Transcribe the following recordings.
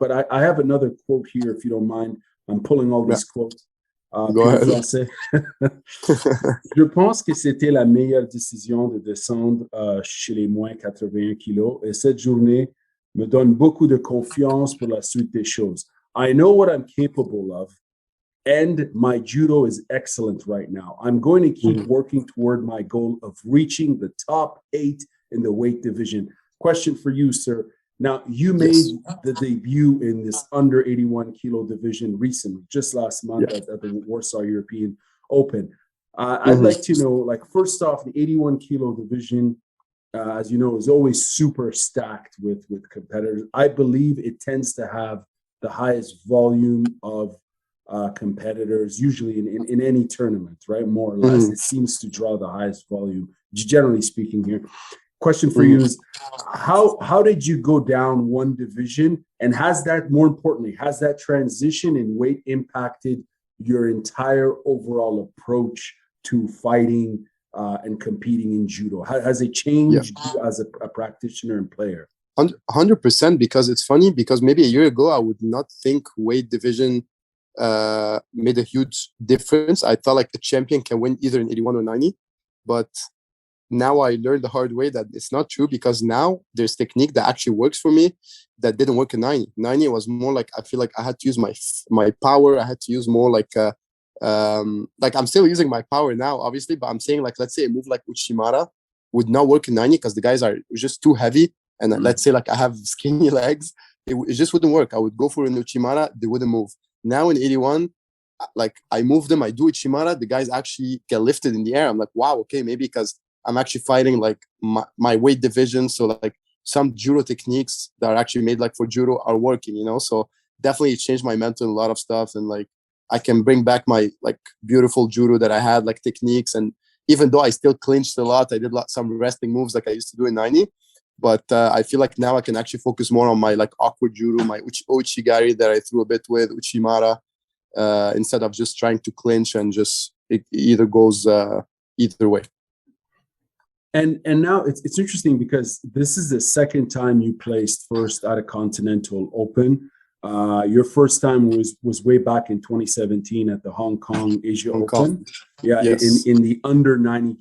but I have another quote here, if you don't mind. I'm pulling all these quotes. Go ahead. Français. Je pense que c'était la meilleure décision de descendre chez les moins 81 kilos. Et cette journée me donne beaucoup de confiance pour la suite des choses. I know what I'm capable of, and my judo is excellent right now. I'm going to keep working toward my goal of reaching the top 8 in the weight division. Question for you, sir. Now, you made the debut in this under 81 kilo division recently, just last month at the Warsaw European Open. I'd like to know, like, first off, the 81 kilo division, as you know, is always super stacked with competitors. I believe it tends to have the highest volume of competitors, usually in any tournament, right? More or less, it seems to draw the highest volume, generally speaking here. Question for you is, how did you go down one division, and has that, more importantly, has that transition in weight impacted your entire overall approach to fighting and competing in judo? Has it changed you as a practitioner and player? 100%, because it's funny, because maybe a year ago I would not think weight division made a huge difference. I thought like a champion can win either in 81 or 90, but now I learned the hard way that it's not true, because now there's technique that actually works for me that didn't work in 90. 90 was more like, I feel like I had to use my power. I had to use more like I'm still using my power now, obviously, but I'm saying, like, let's say a move like Uchimara would not work in 90 because the guys are just too heavy. And let's say like I have skinny legs, it just wouldn't work. I would go for an Uchimara, they wouldn't move. Now in 81, like I move them, I do Uchimara, the guys actually get lifted in the air. I'm like, wow, okay, maybe because I'm actually fighting like my weight division. So like some judo techniques that are actually made like for judo are working, you know? So definitely it changed my mental in a lot of stuff. And like, I can bring back my like beautiful judo that I had, like techniques. And even though I still clinched a lot, I did some wrestling moves like I used to do in 90. But I feel like now I can actually focus more on my like awkward judo, my Uchigari that I threw a bit with, Uchimara, instead of just trying to clinch and just it either goes either way. And now it's interesting because this is the second time you placed first at a Continental Open. Your first time was way back in 2017 at the Hong Kong Asia Open. Yeah, yes. in the under 90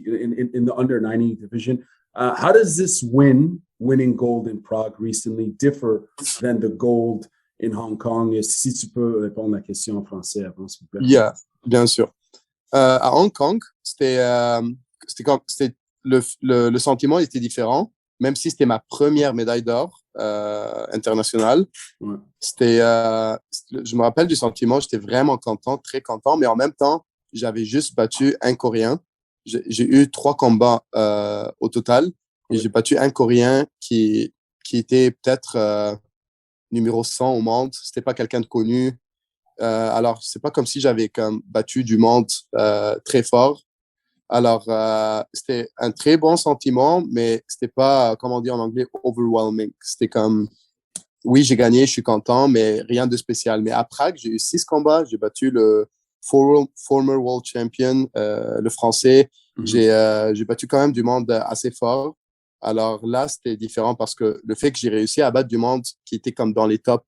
in the under 90 division. How does this winning gold in Prague recently differ than the gold in Hong Kong? Si tu peux répondre à la question en français avant, s'il vous plaît. Yeah, bien sûr. À Hong Kong, le sentiment était différent, même si c'était ma première médaille d'or internationale. Ouais. Je me rappelle du sentiment, j'étais vraiment content, très content, mais en même temps, j'avais juste battu un Coréen. J'ai eu 3 combats au total, et j'ai battu un Coréen qui était peut-être numéro 100 au monde. C'était pas quelqu'un de connu. Alors, c'est pas comme si j'avais battu du monde très fort. Alors, c'était un très bon sentiment, mais c'était pas, comme on dit en anglais, overwhelming. C'était comme, oui, j'ai gagné, je suis content, mais rien de spécial. Mais à Prague, j'ai eu 6 combats. J'ai battu le former world champion, le français. J'ai battu quand même du monde assez fort. Alors là, c'était différent parce que le fait que j'ai réussi à battre du monde qui était comme dans les top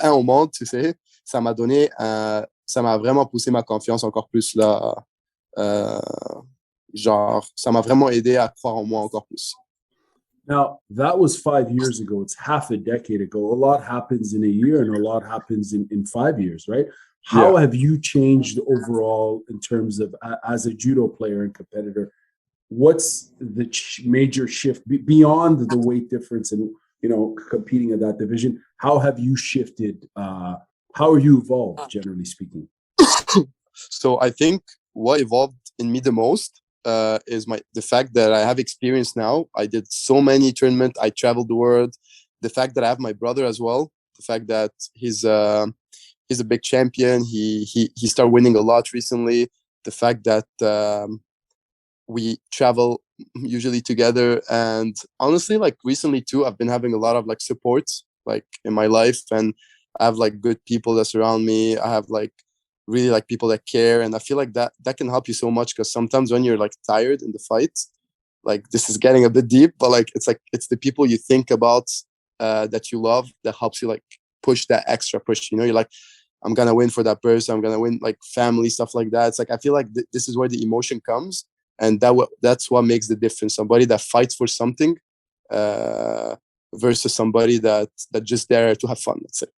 1 au monde, tu sais, ça m'a vraiment poussé ma confiance encore plus là. Genre, ça m'a vraiment aidé à croire en moi encore plus. Now, that was 5 years ago. It's half a decade ago. A lot happens in a year and a lot happens in 5 years, right? How have you changed overall in terms of, as a judo player and competitor, what's the major shift beyond the weight difference and, you know, competing at that division? How have you shifted? How are you evolved, generally speaking? So I think what evolved in me the most is the fact that I have experience now. I did so many tournaments. I traveled the world. The fact that I have my brother as well. The fact that he's a big champion. He started winning a lot recently. The fact that we travel usually together. And honestly, like recently too, I've been having a lot of like support like in my life, and I have like good people that surround me. I have like really like people that care, and I feel like that can help you so much, because sometimes when you're like tired in the fight, like this is getting a bit deep, but like it's the people you think about that you love that helps you like push that extra push. You know, you're like, I'm gonna win for that person. I'm gonna win, like family stuff like that. It's like I feel like this is where the emotion comes, and that's what makes the difference. Somebody that fights for something versus somebody that just there to have fun. Let's say.